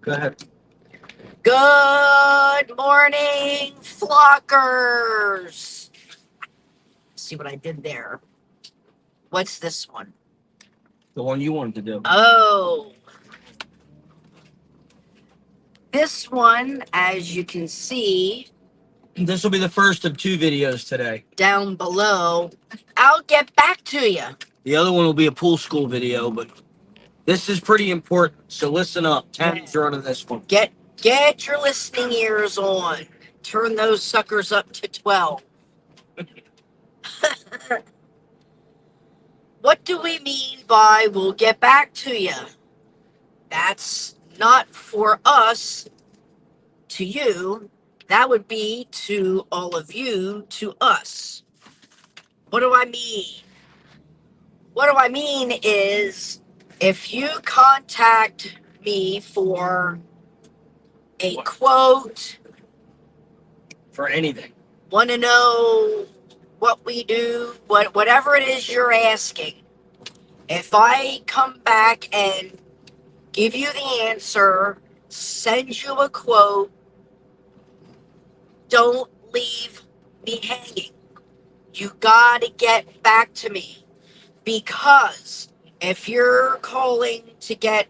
Go ahead. Good morning, flockers. See what I did there? What's this one? The one you wanted to do. Oh. This one, as you can see, This will be the first of 2 videos today. down below, I'll get back to you. The other one will be a pool school video, but this is pretty important, so listen up. Tammy's running this one. Get your listening ears on. Turn those suckers up to 12. What do we mean by we'll get back to you? That's not for us to you. That would be to all of you to us. What do I mean? What do I mean is if you contact me for a quote, For anything. want to know what we do, whatever it is you're asking, if I come back and give you the answer, send you a quote, don't leave me hanging. You gotta get back to me, because if you're calling to get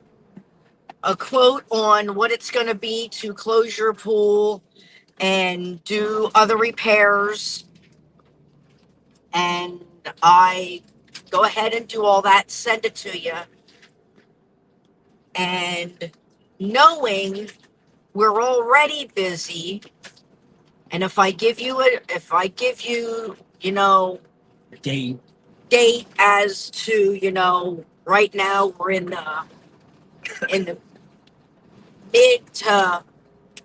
a quote on what it's going to be to close your pool and do other repairs, and I go ahead and do all that, send it to you, and knowing we're already busy, and if I give you, you know, Date. as to, right now we're in the mid to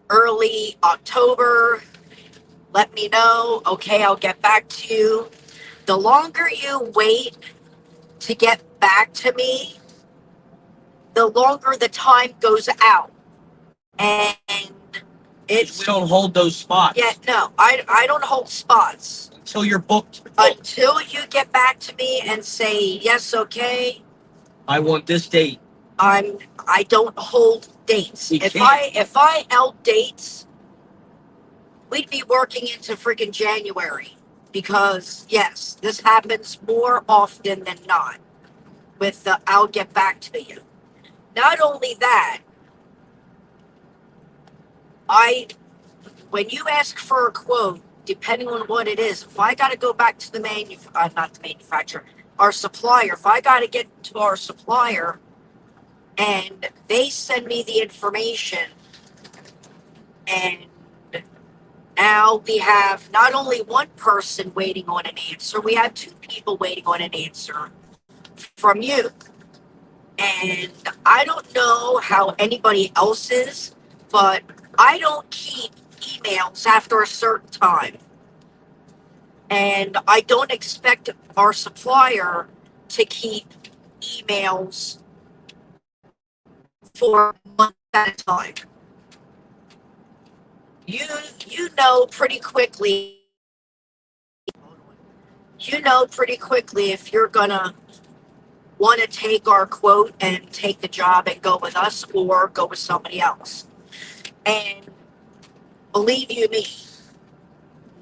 early October, let me know. Okay, I'll get back to you. The longer you wait to get back to me, the longer the time goes out. And it's... We don't hold those spots. Yeah, no, I don't hold spots. Until you're booked. Until you get back to me and say, yes, okay. I want this date. I don't hold dates. If I held dates, we'd be working into freaking January, because yes, this happens more often than not with the I'll get back to you. Not only that, when you ask for a quote, depending on what it is, if I got to go back to the not the manufacturer, our supplier, if I got to get to our supplier and they send me the information, and now we have not only one person waiting on an answer, we have 2 people waiting on an answer from you. And I don't know how anybody else is, but I don't keep emails after a certain time. And I don't expect our supplier to keep emails for months at a time. You know pretty quickly if you're gonna want to take our quote and take the job and go with us or go with somebody else. And believe you me,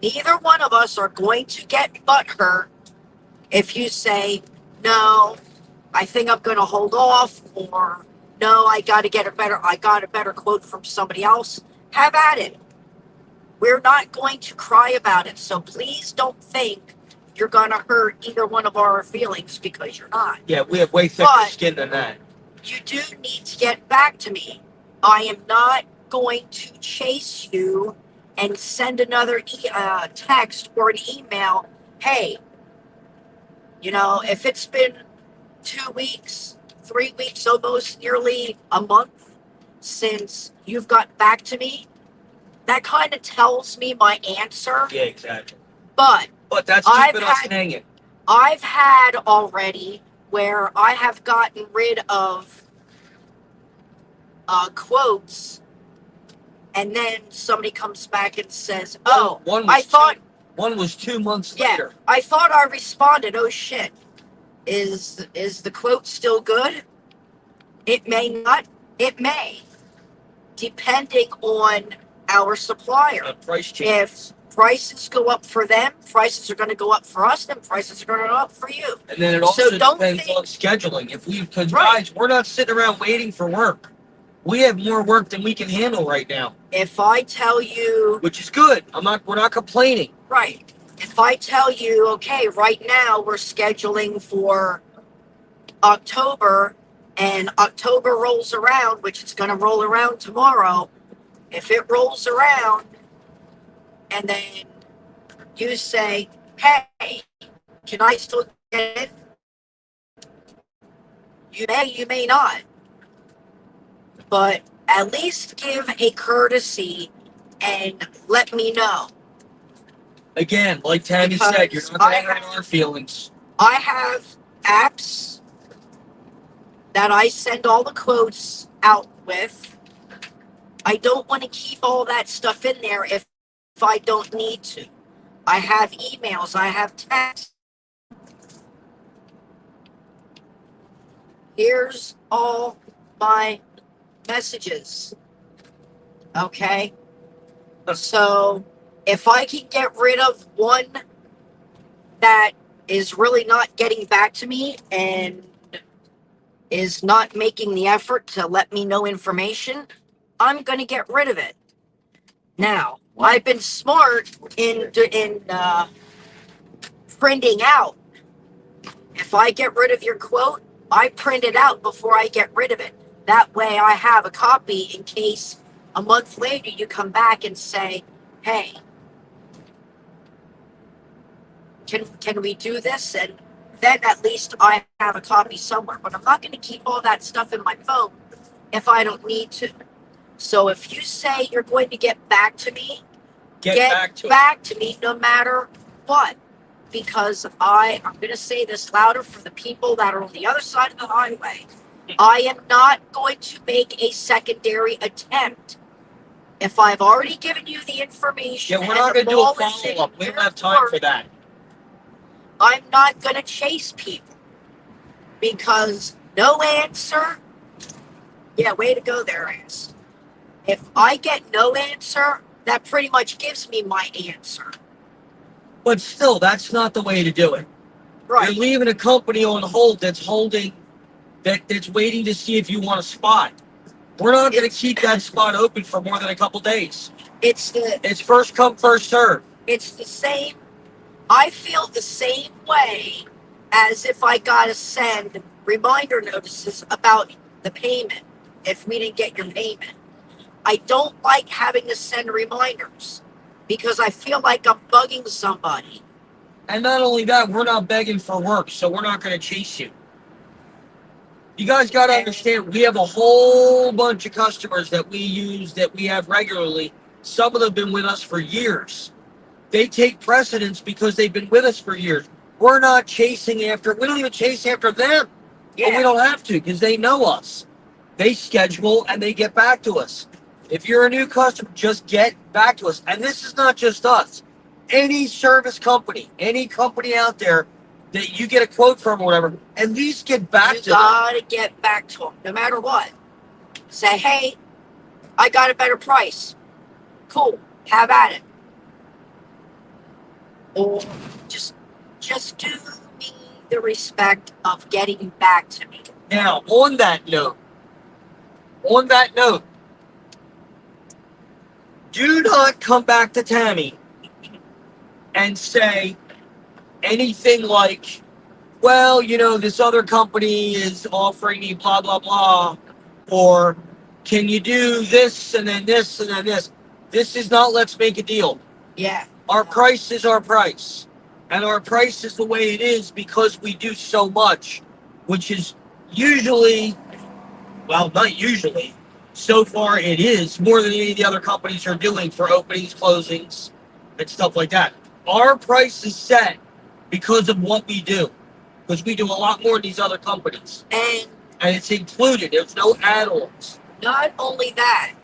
neither one of us are going to get butthurt if you say, no, I think I'm going to hold off, or no, I got a better quote from somebody else. Have at it. We're not going to cry about it. So please don't think you're going to hurt either one of our feelings, because you're not. Yeah, we have way thicker skin than that. You do need to get back to me. I am not going to chase you and send another text or an email. Hey, if it's been 2 weeks, 3 weeks, almost nearly a month since you've gotten back to me, that kind of tells me my answer. Yeah, exactly. But that's keeping us hanging. I've had already where I have gotten rid of quotes, and then somebody comes back and says, oh, one was 2 months later. I thought I responded. Oh shit. Is the quote still good? It may not. It may. depending on our supplier. Price changes. If prices go up for them, prices are going to go up for us, then prices are going to go up for you. And then it also don't depends think- on scheduling. If we, because Right. guys, we're not sitting around waiting for work. We have more work than we can handle right now, If I tell you, which is good. We're not complaining. right, if I tell you, okay, right now we're scheduling for October, and October rolls around, which it's going to roll around tomorrow. If it rolls around, and then you say, hey, can I still get in? You may not. But at least give a courtesy and let me know. Again, like Tammy Because said, you're not going to hurt our feelings. I have apps that I send all the quotes out with. I don't want to keep all that stuff in there if I don't need to. I have emails, I have texts. Here's all my messages. Okay? So if I can get rid of one that is really not getting back to me and is not making the effort to let me know information, I'm going to get rid of it. Now, I've been smart in printing out. If I get rid of your quote, I print it out before I get rid of it. That way I have a copy in case a month later you come back and say, hey, can we do this? And then at least I have a copy somewhere. But I'm not going to keep all that stuff in my phone if I don't need to. So if you say you're going to get back to me, get back to me no matter what. Because I'm going to say this louder for the people that are on the other side of the highway. I am not going to make a secondary attempt. If I've already given you the information, yeah, we're not going to do a follow-up. We don't have time for that. I'm not going to chase people. Because no answer, yeah, way to go there, ass. If I get no answer, that pretty much gives me my answer. But still, that's not the way to do it. Right. You're leaving a company on hold that's waiting to see if you want a spot. We're not going to keep that spot open for more than a couple days. It's first come, first serve. It's the same. I feel the same way as if I got to send reminder notices about the payment if we didn't get your payment. I don't like having to send reminders because I feel like I'm bugging somebody. And not only that, we're not begging for work, so we're not going to chase you. You guys got to understand, we have a whole bunch of customers that we use, that we have regularly. Some of them have been with us for years. They take precedence because they've been with us for years. We're not chasing after, we don't even chase after them. Yeah. But we don't have to because they know us. They schedule and they get back to us. If you're a new customer, just get back to us. And this is not just us. Any service company, any company out there that you get a quote from or whatever, at least get back to them. You gotta get back to them, no matter what. Say, hey, I got a better price. Cool, have at it. Or just do me the respect of getting back to me. Now, on that note, do not come back to Tammy and say anything like, well, you know, this other company is offering me blah, blah, blah, or can you do this and then this and then this? This is not let's make a deal. Yeah. Our price is our price. And our price is the way it is because we do so much, which is usually, well, not usually, so far it is more than any of the other companies are doing for openings, closings, and stuff like that. Our price is set because of what we do. Because we do a lot more than these other companies. And it's included. There's no add-ons. Not only that,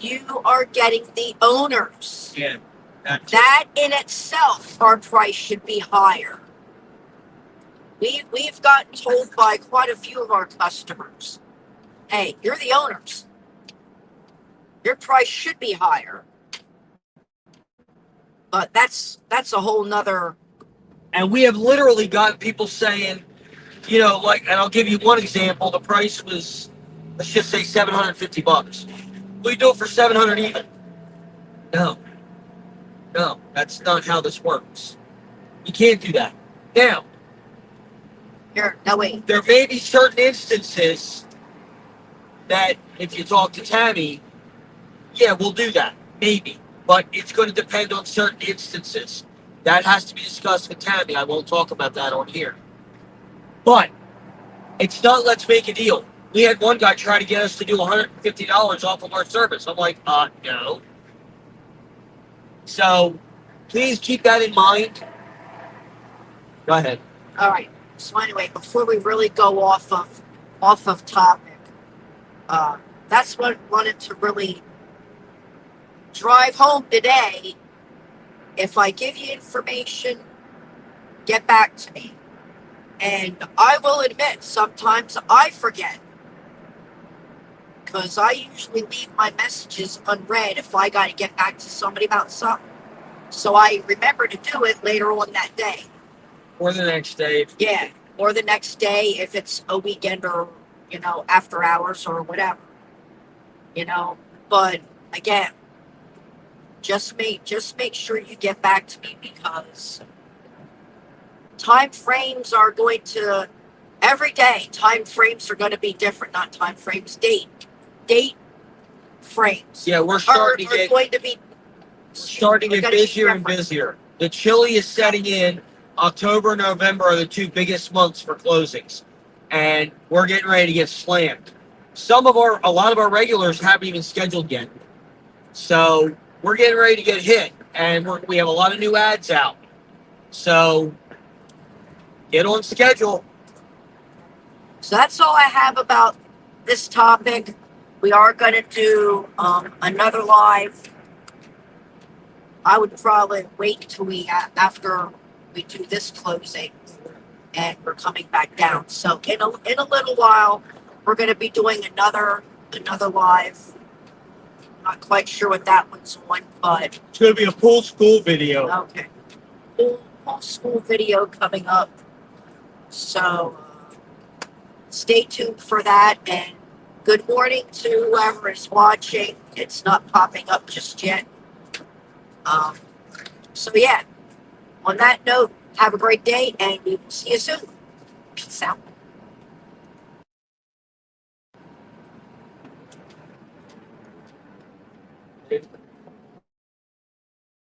you are getting the owners. Yeah. That in itself, our price should be higher. We've gotten told by quite a few of our customers, hey, you're the owners. Your price should be higher. But that's a whole nother. And we have literally gotten people saying, you know, like, and I'll give you one example. The price was, let's just say $750. We do it for 700 even. No, no, that's not how this works. You can't do that. Now, Here, no, wait. there may be certain instances that if you talk to Tammy, yeah, we'll do that. Maybe. But it's going to depend on certain instances. That has to be discussed with Tammy. I won't talk about that on here. But it's not let's make a deal. We had one guy try to get us to do $150 off of our service. I'm like, no. So please keep that in mind. Go ahead. All right. So anyway, before we really go off of topic, that's what I wanted to really drive home today. If I give you information, get back to me. And I will admit, sometimes I forget. Because I usually leave my messages unread if I got to get back to somebody about something. So I remember to do it later on that day. Or the next day. Yeah. Or the next day if it's a weekend or, after hours or whatever. But again, just make sure you get back to me, because time frames are going to, every day time frames are going to be different. Not time frames, date frames. Yeah, we're starting to get going to be busier and busier. The chili is setting in. October and November are the two biggest months for closings, and we're getting ready to get slammed. A lot of our regulars haven't even scheduled yet, so we're getting ready to get hit, and we have a lot of new ads out. So get on schedule. So that's all I have about this topic. We are going to do another live. I would probably wait till after we do this closing, and we're coming back down. So in a little while, we're going to be doing another live. Not quite sure what that one's on, but It's going to be a full school video. Okay, full school video coming up. So stay tuned for that, and good morning to whoever is watching. It's not popping up just yet. So yeah, on that note, have a great day, and we will see you soon. Peace out.